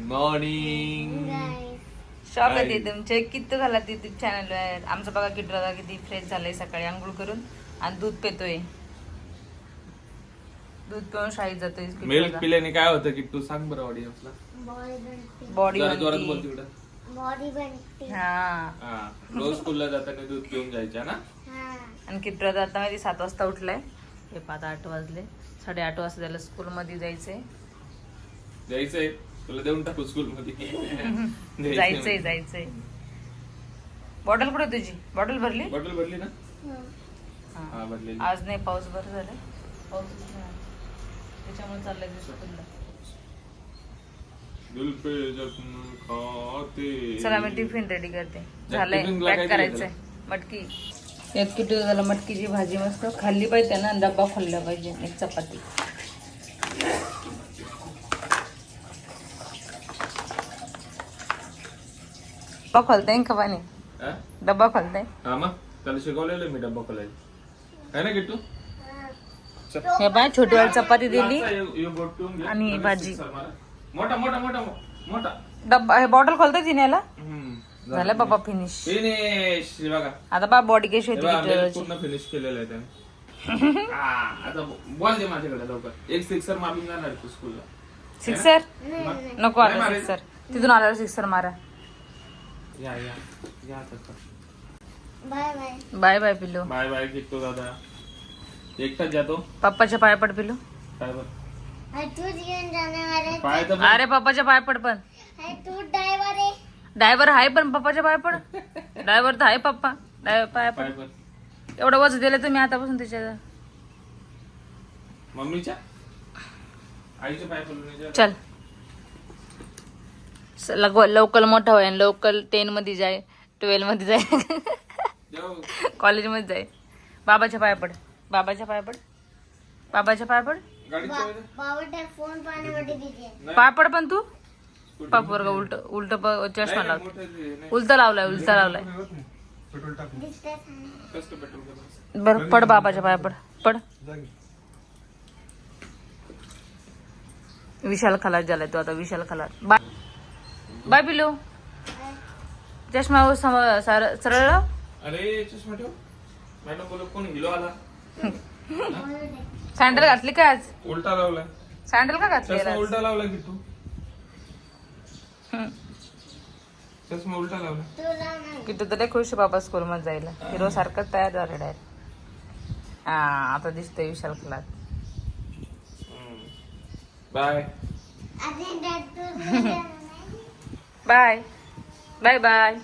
Morning. स्वागत आहे तुमचे किती झाला युट्यूब चॅनल आहे आमचं. बघा किटरा किती फ्रेश झालंय सकाळी आंघोळ करून आणि दूध पितोय. दूध पिऊन शाळेत जातोय. मिल्क पिल्याने काय होतं की तू सांग बरं ऑडियन्सला. बॉडी जोरात बोल तिकडं. बॉडी बनते. हा रोज स्कूलला जाताना दूध पिऊन जायच्या ना. आणि किटरा आता माहिती 7 वाजता उठलाय. हे 8 वाजले. 8:30 वाजता त्याला स्कूल मध्ये जायचंय. तुला देऊन टाकू स्कूल मध्ये. जायचंय. बॉटल कुठे तुझी? बॉटल भरली ना. हा भरली. आज नाही पाऊस बरं झालं. पाऊस त्याच्यामुळे चाललंय स्कूलला. चला मी टिफिन रेडी करते. झालंय पॅक करायचंय. मटकी यात किती झालं. मटकीची भाजी मस्त खाल्ली पाहिजे त्यांना. डब्बा खाल्ला पाहिजे. एक चपाती. डब्बा खोलताय का पाणी? डब्बा खोलताय? हा मग त्याला शिकवलेलं मी डब्बा खोलायला. काय ना किट्टू. हे बाय छोटी वाली चपाती दिली आणि भाजी. मोठा डब्बा. हे बॉटल खोलताय तिने याला. झालं बाबा फिनिश. बघा आता बा बॉडी कशी होती पूर्ण फिनिश केलेलं आहे त्याने. आता बॉल दे माझ्याकडे लवकर. एक सिक्सर मारून जाणार तू स्कूलला. सिक्सर नको आता. सिक्सर तिथून आल्यावर सिक्सर मारा. या बाय बाय पिल्लू. बाय बाय किट्टू दादा. एकटाच जातो. पप्पाच्या पाय पड पिल्लू. काय बरं अरे पप्पाच्या पाय पड. पण तू ड्रायव्हर आहे. ड्रायव्हर आहे पण पप्पाच्या पाय पड. ड्रायव्हर तर आहे पप्पा. पाय पड. एवढं वजन दिलं तुम्ही आतापासून त्याच्या. मम्मीच्या आईच्या पाय पडून चल लोकल मोठा होय. लोकल 10 मध्ये जाय. 12 मध्ये जाय. कॉलेज मध्ये जाय. बाबाच्या पाय पड. बाबाच्या पाय पड. फोन पाण्यामध्ये दिले. पाय पड. पण तू पापवर का उलट चष्मा लावतो. उलटा लावलाय. बर पड. बाबाच्या पाय पड. विशाल खलास झालाय तो आता. विशाल खलास. बाय पिलो. चष्मा सरळ. अरे चष्मा ठेव. मॅडम बोल कोण हिलो आला. सँडल घातली का आज? उलटा लावला. सँडल का घातली? चष्मा उलटा लावला की तू. चष्मा उलटा लावला. किती तर खुश बाबा स्कूल मध्ये जायला. हिरो सारखंच तयार झालं डायरेक्ट. हा आता दिसतोय विशाल खलास. Bye bye bye bye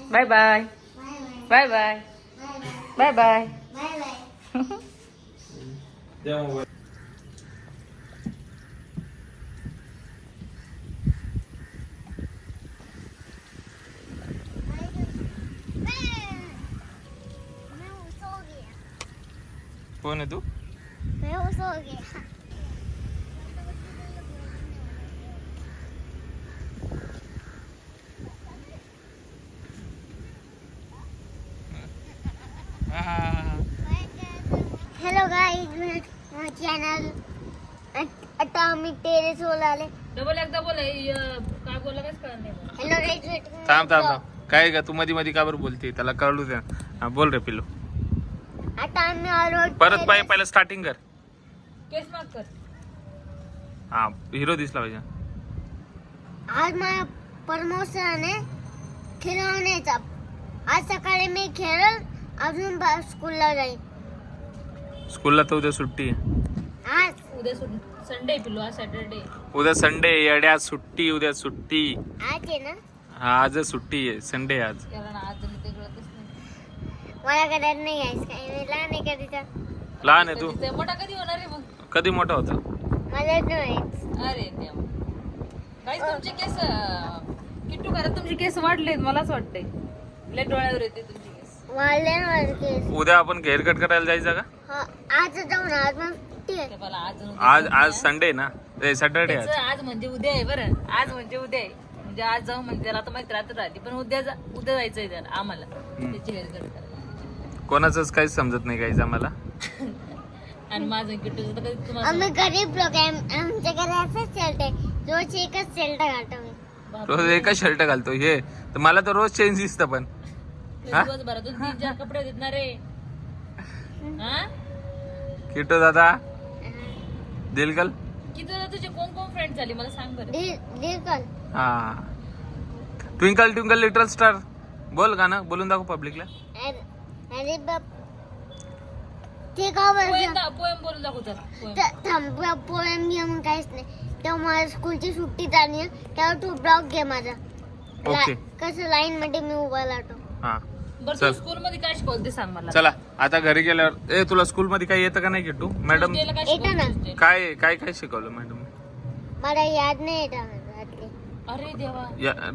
bye bye bye bye bye bye. द्या मोबाईल. कोण आहे तू? Hello guys channel. आता आम्ही टेरेस वर आले. एकदा बोल. काय बोला काच कळत नाही. Hello guys. थांब काय का तू मध्ये का बरं बोलते. त्याला कळू द्या. हा बोल रे पिल्लू. आता आम्ही आलो. परत पहिलं स्टार्टिंग कर. केस माग कर. हा हिरो दिसला पाहिजे. आज मला प्रमोशन आहे खेळवण्याचा. आज सकाळी मी खेळल. अजून स्कूलला जाईल. स्कूलला तर उद्या सुट्टी आहे. आज उद्या संडे पिल्लू. आज सॅटरडे. उद्या संडे येड्या सुट्टी. उद्या सुट्टी. आज आहे ना. हा आज सुट्टी आहे. संडे आज. त्याला ना आज ते कळतच नाही. मला करत नाही आहे. मी लहान आहे कधीचा. लहान आहे तू. ते मोठा कधी होणार आहे मग? कधी मोठा होता. मला नाही. अरे देवा. गाईस तुमचे केस किट्टू घरात तुमचे केस वाढलेत. मलाच वाटतंय लय डोळ्यावर येते तुमचे केस. वाढले ना केस. उद्या आपण हेअर कट करायला जायचं का? आज जाऊ ना. आज मग सुट्टी आहे. ते मला आज संडे ना. सॅटरडे आज. आज म्हणजे उद्या आहे बरं. आज म्हणजे उद्या आहे. म्हणजे आज जाऊ म्हणजे त्याला आता माहिती रात्र राहते. पण उद्या जायचंय त्याला आम्हाला त्याची हेअर कट करायला. कोणाचंच काहीच समजत नाही काहीच आम्हाला. आणि माझं किट्टूचं तर कधी तुम्हाला आम्ही गरीब लोक आहे. आमच्या घरी असंच चालतंय. रोज एकच शर्ट घालतो मी. रोज एकच शर्ट घालतो हे तर मला तर रोज चेंज दिसतं पण हा? दिवसभरातून 3-4 कपडे देत ना रे. हा किटो दादा दिलकल किती तुझे कोण कोण फ्रेंड झाले मला सांग बरं. दिलकल. हा ट्विंकल ट्विंकल लिटल स्टार बोल गाणं बोलून दाखव पब्लिकला. अरे बाप ते का बरं पोएम बोलून दाखव जरा poem. थांब पोएम बियम काहीच नाही. तेव्हा मला स्कूलची सुट्टी झाली तेव्हा तू ब्लॉग घे माझा. ओके कसं लाईन मध्ये मी उभा राहतो. हा बरं चल. तू स्कूल मध्ये काय शिकवलं ते सांग मला. चला आता घरी गेल्यावर ए तुला स्कूल मध्ये काही येतं का नाही किट्टू मॅडम Tuesday ला काय येतं ना. शिकवलं Tuesday? काय काय काय शिकवलं मॅडम मला याद नाही येत रात्री. अरे देवा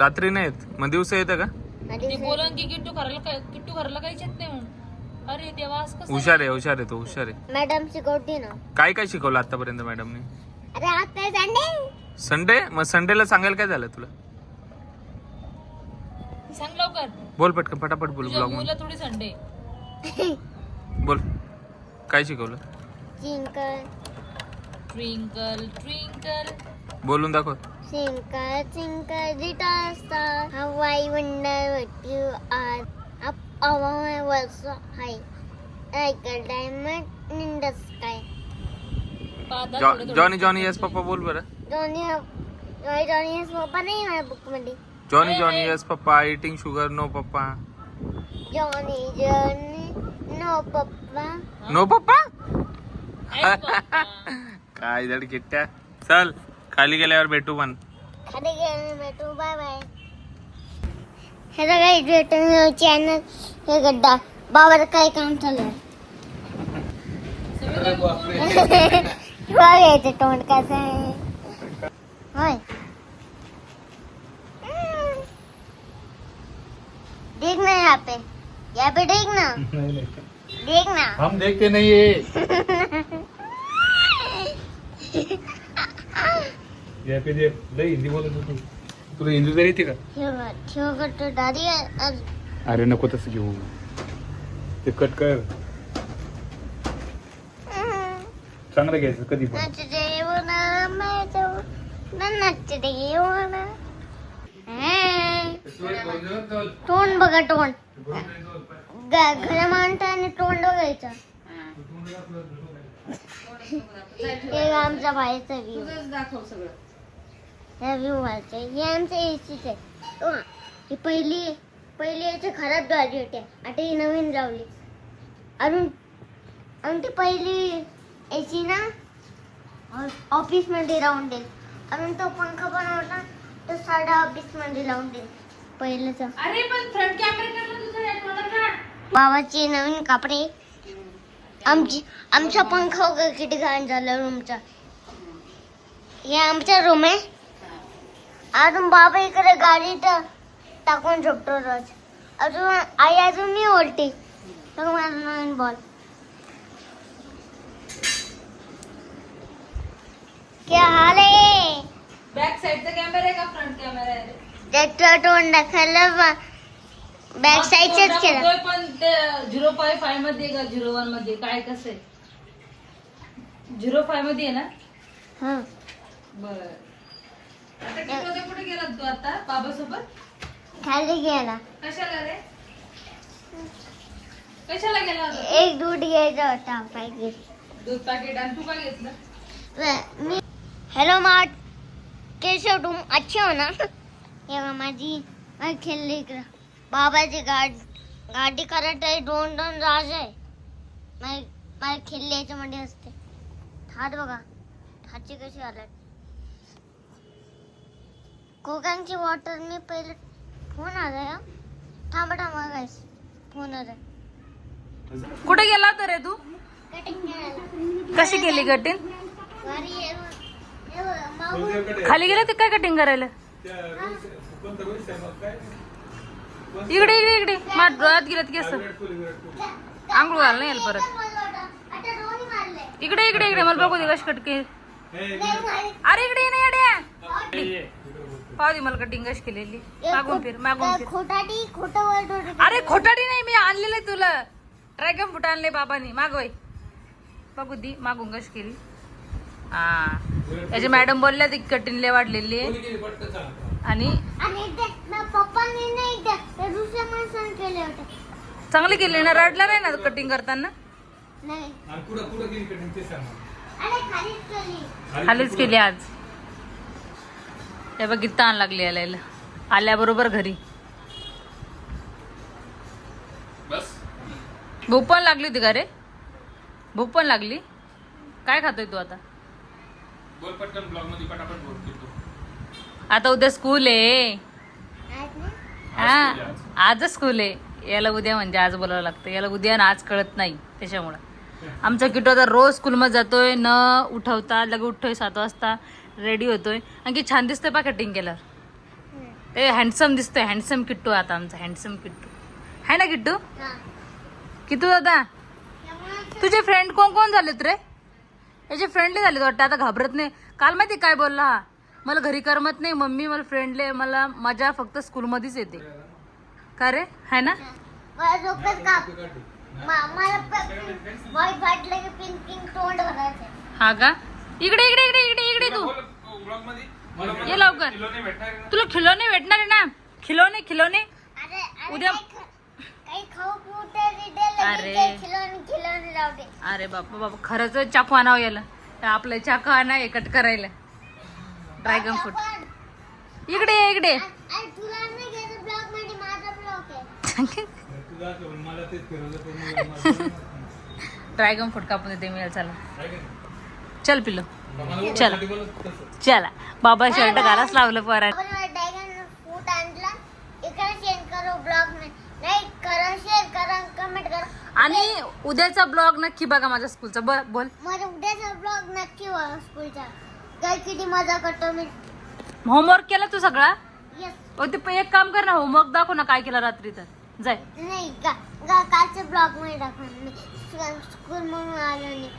रात्री नाही येत मग दिवसा येतं का ते बोलन की किट्टू घराला काहीच येत नाही म्हणून. अरे देवा असं कसं. हुशार आहे तो हुशार आहे. मॅडम शिकवते ना. काय काय शिकवलं आतापर्यंत मॅडमने अरे आता संडे. संडे मग संडेला सांगायला काय झालं तुला सांग लवकर. बोल पटकन फटाफट बोल तुझ्या ब्लॉग मुलं थोडी संडे. बोल काय शिकवलं चिंकल ट्विंकल ट्विंकल बोलून दाखव. Twinkle, twinkle, little star, how I wonder what you are. Up above my world so high, like a diamond in the sky. Johnny Johnny yes पप्पा बोल बरं. Johnny, Johnny पप्पा नाही माझ्या बुक मध्ये. जॉनी जॉनी यस पप्पा eating sugar no पप्पा Johnny, Johnny, no पप्पा. नो पप्पा आई बाप्पा. काय जड किट्ट्या चल खाली गेल्यावर भेटू पण. खाली गेले भेटू बाय बाय. हे काही भेटून चॅनल हे गड्डा बाबाचं काय काम चालू आहे. बघायचं तोंड कसं आहे. होय देख ना यहाँ पे देख ना. देख ना. हम देखते नहीं है हिंदी बोलत तू तुला हिंदी तरी येते का ठेव करतो दादी. अरे नको तसं घेऊ ते कट कर चांगलं घ्यायचं कधी पण नचते ना मैं नचते ना. तोंड बघा तोंड. घरा माणसं आणि तोंड बघायचं. हे आमचा बाहेरचा व्ह्यू. ह्या व्ह्यू वालचे हे आमचं एसीच आहे. ही पहिली याची खराब झाली होती आता ही नवीन लावली. अजून ती पहिली एसी ना ऑफिस मध्ये राहून देईल. अजून तो पंखा पण होता तो साधा ऑफिस मध्ये लावून देईल पहिल्याचा. अरे पण फ्रंट कॅमेरा तुझा बाबाचे नवीन कपडे. आमचा पंखा वगैरे किती घाण झाला रूमचा. हे आमचा रूम आहे. अजून बाबा इकडे गाडीत टाकून झोपतो रोज. आई अजून मी ओलटी तर माझा नवीन बॉल. क्या हाल आहे. बॅक साइडचा कॅमेरा आहे का फ्रंट कॅमेरा आहे. त्याचं तोंड दाखवलं बॅक साईडच केलं. पण ते 0.5 मध्ये का 0.1 मध्ये काय कसं आहे. 0.5 मध्ये आहे ना. हा बर आता कुठे गेला तू आता बाबासोबत. खाली गेला. कशाला रे कशाला गेला होता. एक दूध घ्यायचा होता पॅकेट. दूध पॅकेट आणि तू काय घेतलं. मी हेलो मार्ट कैसे तुम अच्छे हो ना. हे माझी खेळली इकडं. बाबाची गाडी करत आहे. दोन राज आहे. माझी खेळली याच्यामध्ये असते. थाट बघा थाटची कशी आला. कोकांची वॉटर मी पहिले फोन आलाय. थांबा गाईस फोन आलाय. कुठे गेला होता रे तू. कटिंग करायला. कशी केली कटिंग. मागून खाली गेले ते काय कटिंग करायला. इकडे इकडे इकडे माझ्या डोळ्यात गेलं केस. आंघोळ घाल नाही परत. इकडे इकडे इकडे मला बघू दे कशी कटके. अरे इकडे नाही अड्या पाहू दे मला कटिंग कशी केलेली. मागून फिर मागून फिर. खोटं अरे खोटाडी नाही मी आणलेलं आहे तुला. ड्रॅगन फ्रूट आणले बाबांनी मागवाय बघू दी मागून कशी केली. हा याची मॅडम बोलल्या ती कटिंग लय वाढलेली आहे आणि आणि ते पप्पांनी नाही ते दुसऱ्या माणसाने केले होते. चांगली केली ना, रडला नाही ना कटिंग करताना. नाही कुठं गेली कटिंग ते सांग. अरे खालीच केली. खालीच केली आज. हे बघ ताण लागली यायला आल्याबरोबर घरी. बस भूक पण लागली होती का रे? भूक पण लागली. काय खातोय तू आता? बोल पटकन ब्लॉग मध्ये पटापट बोल तू. आता उद्या स्कूल आहे. आज नाही? हा आजच स्कूल आहे. याला उद्या म्हणजे आज बोलावं लागतं. याला उद्या आणि आज कळत नाही त्याच्यामुळं. आमचा किटो आता रोज स्कूलमध्ये जातोय न उठवता लगे उठतोय 7 वाजता रेडी होतोय. आणखी छान दिसतोय पा कटिंग केल्यावर. ते हँडसम दिसतोय. हँडसम किट्टू आता आमचा हँडसम किट्टू आहे ना किट्टू? हा. किट्टू दादा तुझे फ्रेंड कोण कोण झालेत रे? याचे फ्रेंडली झालेत वाटतं. आता घाबरत नाही. काल माहिती काय बोलला हा, मला घरी करमत नाही मम्मी, मला फ्रेंडली, मला मजा फक्त स्कूलमध्येच येते. का रे आहे ना? मला डोकं काप. मला वाईट वाटलं की पिंक पिंक तोंड भरायचं. हा का? इकडे इकडे इकडे इकडे इकडे तू ब्लॉग मध्ये ये लवकर. किलोने भेटणार आहे ना? तुला खिलोने भेटणार आहे ना? खिलोने खिलोने अरे उद्या काही खाऊ पिऊ तरी दे. अरे. खिलोने राहू दे. अरे बापा बाबा खरंच चाकू आणावं याला. आपलं चाकू आणा हे कट करायला. ड्रॅगन फ्रूट इकडे ये, इकडे ये. अरे तुला नाही घ्यायचं ब्लॉग मध्ये, माझा ब्लॉग आहे. तुझा तो मला तेच फिरवलं ड्रॅगन फ्रूट कापून देते मी. चला तर चल पिलो चला चला. बाबा शर्ट घालाच लावलं पोरा. आपण ड्रॅगन फ्रूट आणला. इकडे शेअर करो ब्लॉग में. लाईक करा, शेअर करा, कमेंट करा. आणि उद्याचा ब्लॉग नक्की बघा माझ्या स्कूलचा. बोल. माझा उद्याचा ब्लॉग नक्की बघा स्कूलचा. काय किती मजा करतो मी. होमवर्क केला तू सगळा? येस. ते एक काम कर ना, होमवर्क दाखव ना काय केला रात्री. तर जाय. नाही कालच्या ब्लॉग मध्ये दाखवून मी स्कूल म्हणून आलो नाही.